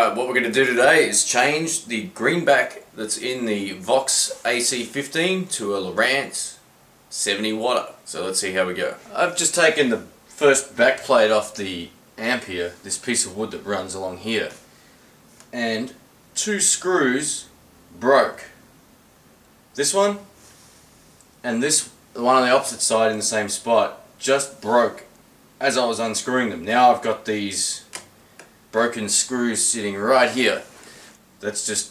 Alright, what we're going to do today is change the greenback that's in the VOX AC-15 to a Lorantz 70 watt. So let's see how we go. I've just taken the first back plate off the amp here, this piece of wood that runs along here, and two screws broke. This one and this, the one on the opposite side in the same spot, just broke as I was unscrewing them. Now I've got these broken screws sitting right here. That's just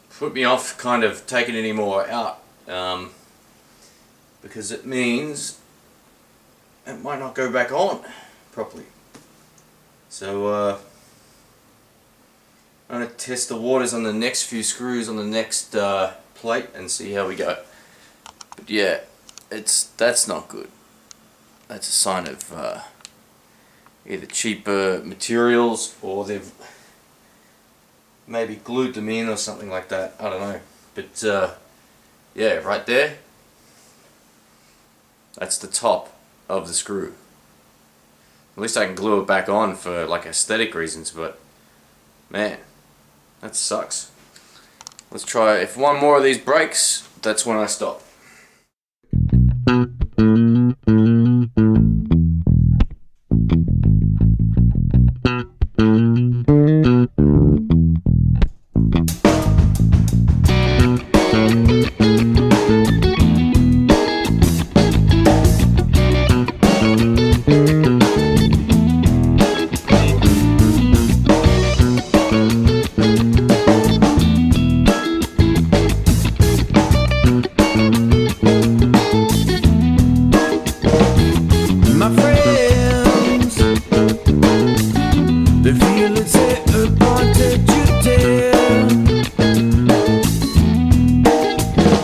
put me off kind of taking any more out, because it means it might not go back on properly. So I'm going to test the waters on the next few screws on the next plate and see how we go. But yeah, that's not good. That's a sign of either cheaper materials, or they've maybe glued them in or something like that. I don't know. But yeah, right there, that's the top of the screw. At least I can glue it back on for like aesthetic reasons, but man, that sucks. Let's try, if one more of these breaks, that's when I stop.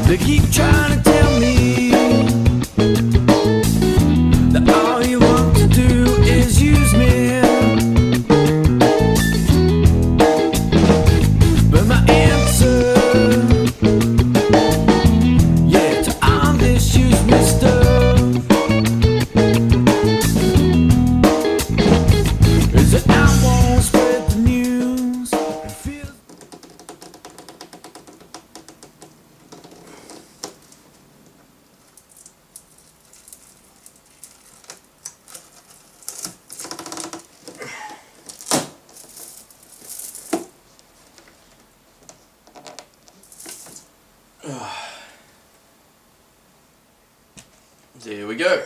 They keep trying to tell me that all you want to do is use me, but my answer, yeah, to all this use me stuff is that I won't spread the news and feel. There we go.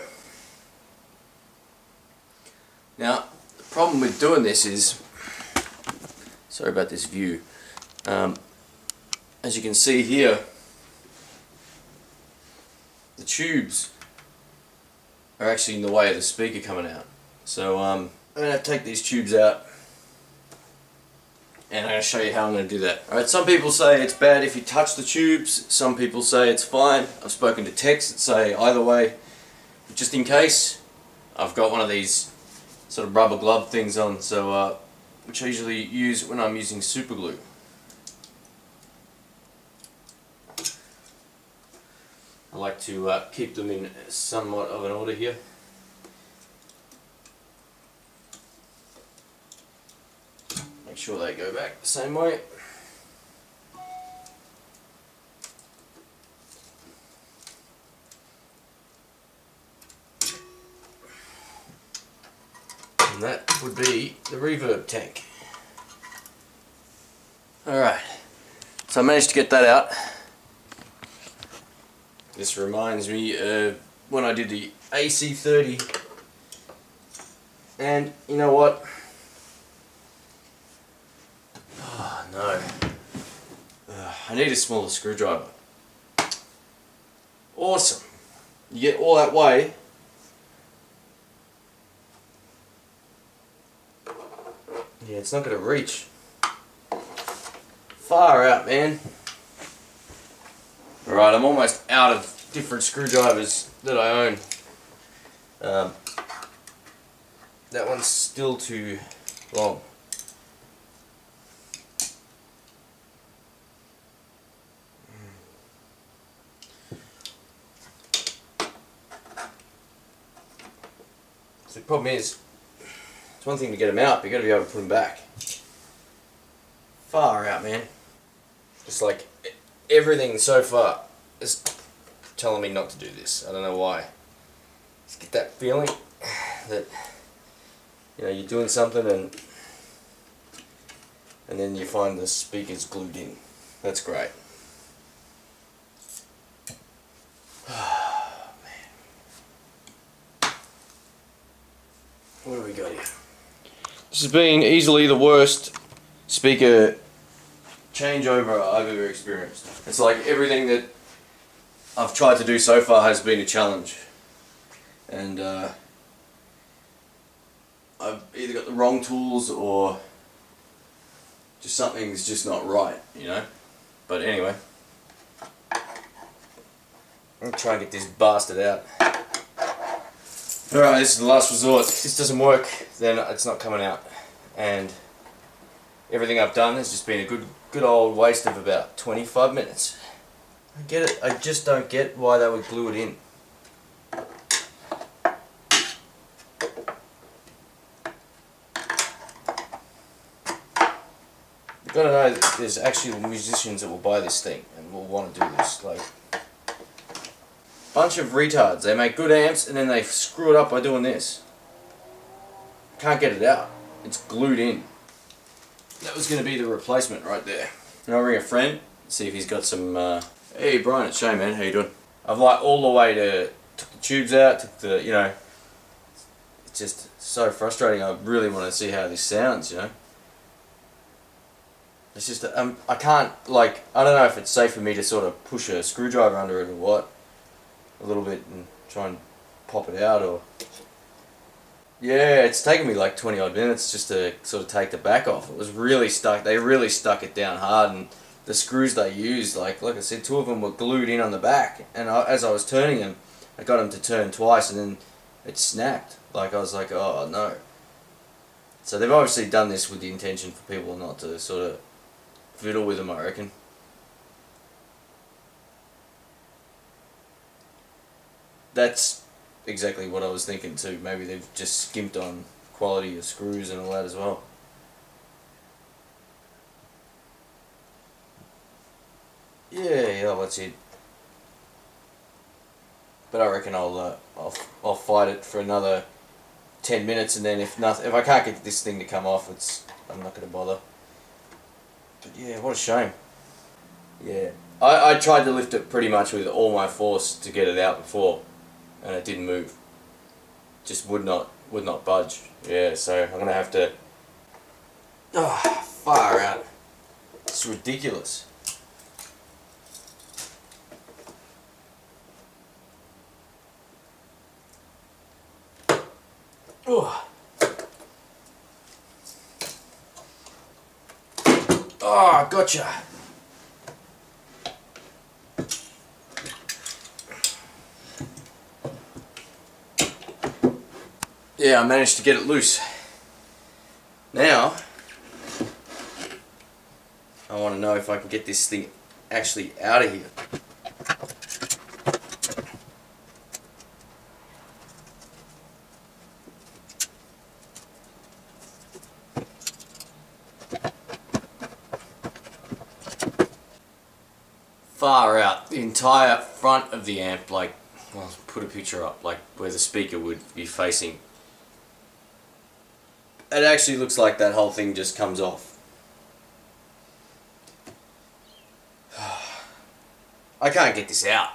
Now, the problem with doing this is, sorry about this view, as you can see here, the tubes are actually in the way of the speaker coming out. So I'm going to take these tubes out, and I'm going to show you how I'm going to do that. Alright, some people say it's bad if you touch the tubes, some people say it's fine. I've spoken to techs that say either way. But just in case, I've got one of these sort of rubber glove things on, so which I usually use when I'm using super glue. I like to keep them in somewhat of an order here. Make sure they go back the same way. And that would be the reverb tank. Alright, so I managed to get that out. This reminds me of when I did the AC-30, and you know what? Oh no. I need a smaller screwdriver. Awesome. You get all that way. Yeah, it's not going to reach. Far out, man. Alright, I'm almost out of different screwdrivers that I own. That one's still too long. So the problem is, it's one thing to get them out, but you've got to be able to put them back. Far out, man. Just like everything so far is telling me not to do this. I don't know why. Just get that feeling that, you know, you're doing something and then you find the speaker's glued in. That's great. Oh, man. What do we got here? This has been easily the worst speaker changeover I've ever experienced. It's like everything that I've tried to do so far has been a challenge. And I've either got the wrong tools or just something's just not right, you know? But anyway, I'm gonna try and get this bastard out. Alright, this is the last resort. If this doesn't work, then it's not coming out. And everything I've done has just been a good old waste of about 25 minutes. I get it, I just don't get why they would glue it in. You've got to know that there's actually musicians that will buy this thing and will want to do this. Like, bunch of retards. They make good amps and then they screw it up by doing this. Can't get it out. It's glued in. That was going to be the replacement right there. And I'll ring a friend, see if he's got some... Hey Brian, it's Shane, man. How you doing? I've like all the way took the tubes out, took the, you know... It's just so frustrating. I really want to see how this sounds, you know? It's just, I can't, like, I don't know if it's safe for me to sort of push a screwdriver under it or what. A little bit and try and pop it out or... Yeah, it's taken me like 20 odd minutes just to sort of take the back off. It was really stuck, they really stuck it down hard, and the screws they used, like I said, 2 of them were glued in on the back, and as I was turning them, I got them to turn twice and then it snapped. Like, I was like, oh no. So they've obviously done this with the intention for people not to sort of fiddle with them, I reckon. That's exactly what I was thinking too. Maybe they've just skimped on quality of screws and all that as well. Yeah, that's it. But I reckon I'll fight it for another 10 minutes, and then if I can't get this thing to come off, I'm not going to bother. But yeah, what a shame. Yeah, I tried to lift it pretty much with all my force to get it out before, and it didn't move. Just would not budge. Yeah, so I'm gonna have to. Oh, far out. It's ridiculous. Oh. Oh, gotcha. Yeah, I managed to get it loose. Now, I want to know if I can get this thing actually out of here. Far out. The entire front of the amp, like, well, put a picture up, like where the speaker would be facing. It actually looks like that whole thing just comes off. I can't get this out.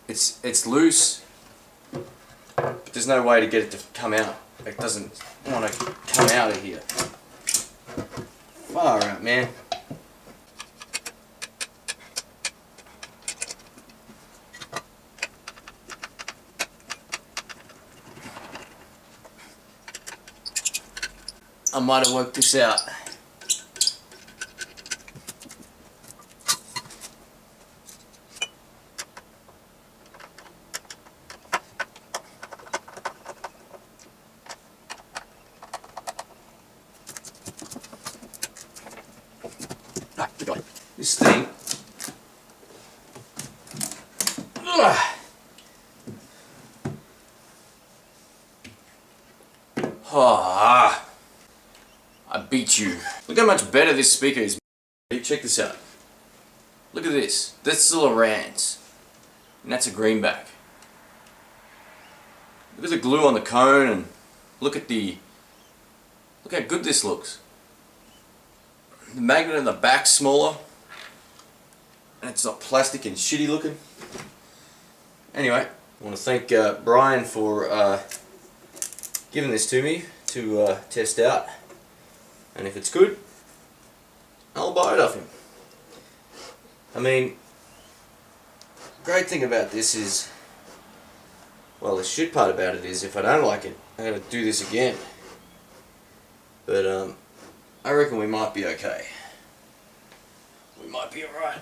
It's loose, but there's no way to get it to come out. It doesn't want to come out of here. Far out, man. I might have worked this out. This thing. I beat you. Look how much better this speaker is. Hey, check this out. Look at this. That's the Lorantz, and that's a greenback. Look at the glue on the cone, and look how good this looks. The magnet in the back's smaller, and it's not plastic and shitty looking. Anyway, I want to thank Brian for giving this to me to test out, and if it's good, I'll buy it off him. I mean, great thing about this is, well, the shit part about it is if I don't like it, I gotta do this again. But I reckon we might be okay. We might be alright.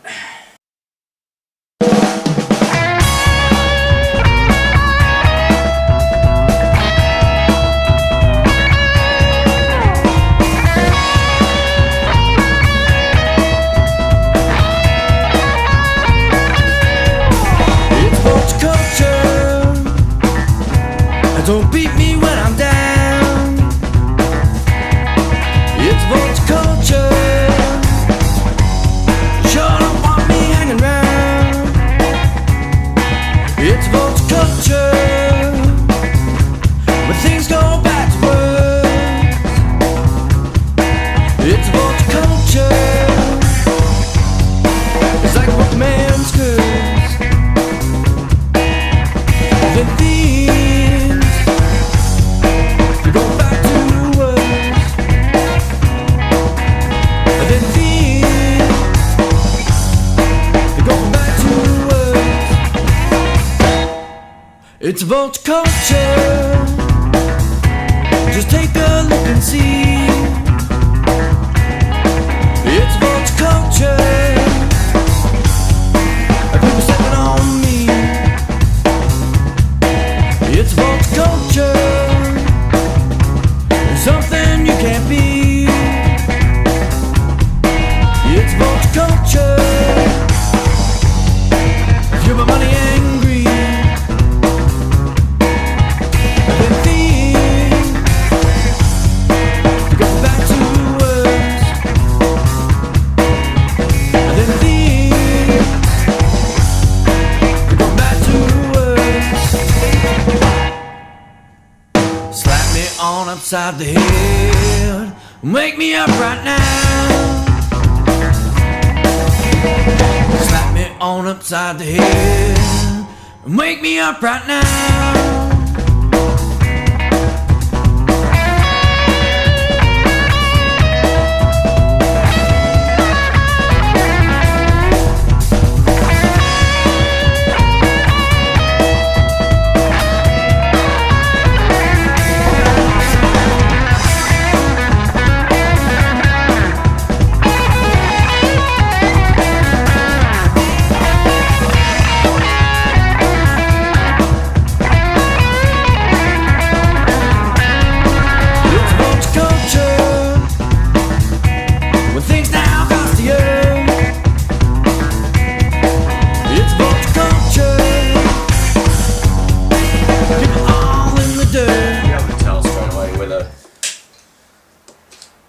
Don't beat me when I'm down. It's VOX culture. Sure don't want me hanging round. It's VOX culture. When things go back to work. It's VOX culture. It's like what man's curse. Then it's VOX culture. Just take a look and see. It's VOX culture. People stepping on me. It's VOX culture. Something you can't be. It's VOX culture. If you're my money angry. On upside the head, wake me up right now. Slap me on upside the head, wake me up right now.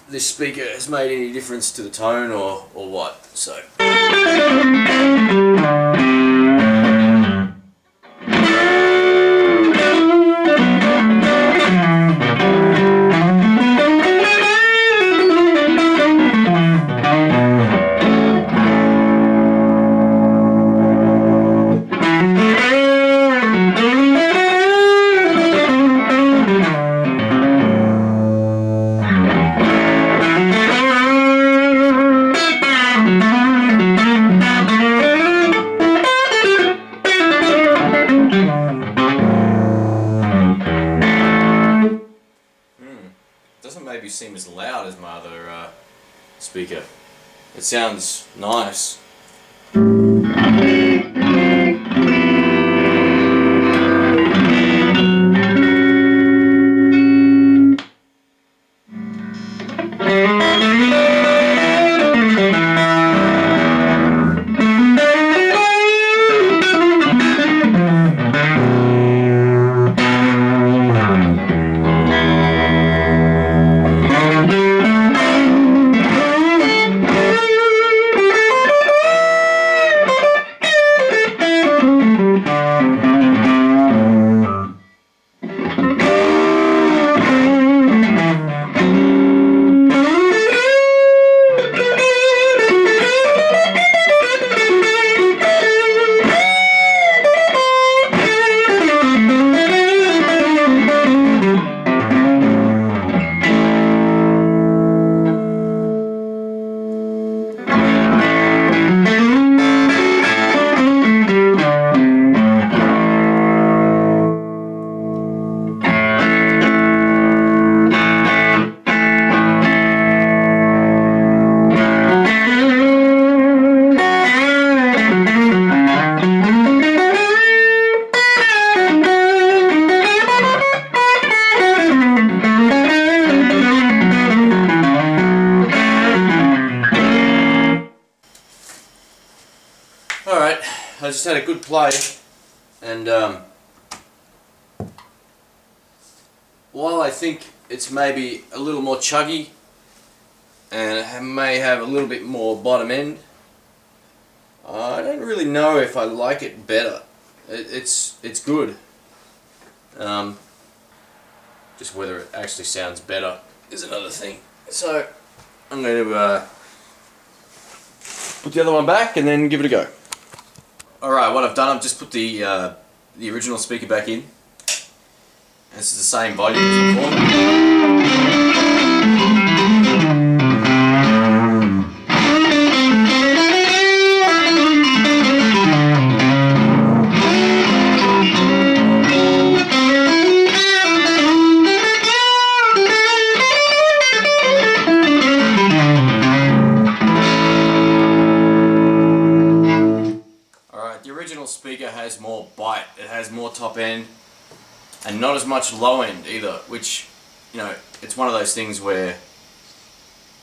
This speaker has made any difference to the tone or what, so. Doesn't maybe seem as loud as my other speaker. It sounds nice. I just had a good play, and while I think it's maybe a little more chuggy and it may have a little bit more bottom end, I don't really know if I like it better. It's good. Just whether it actually sounds better is another thing. So I'm going to put the other one back and then give it a go. Alright, what I've done, I've just put the original speaker back in. This is the same volume as before. Alright, the original speaker has more bite, it has more top end, and not as much low end either, which, you know, it's one of those things where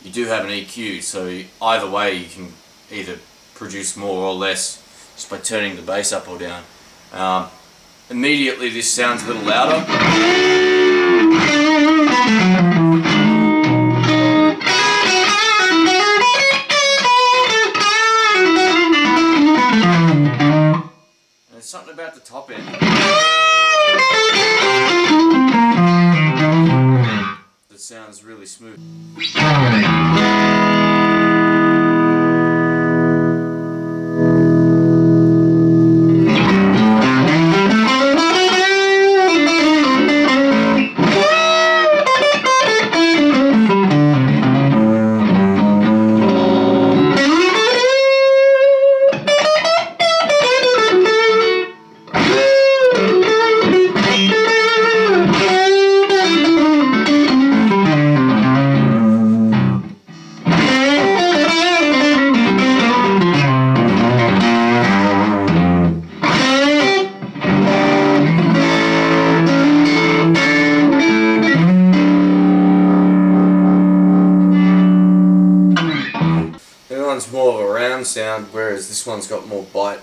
you do have an EQ, so either way you can either produce more or less just by turning the bass up or down. Immediately this sounds a little louder. And there's something about the top end that sounds really smooth. More of a round sound, whereas this one's got more bite.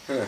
Huh.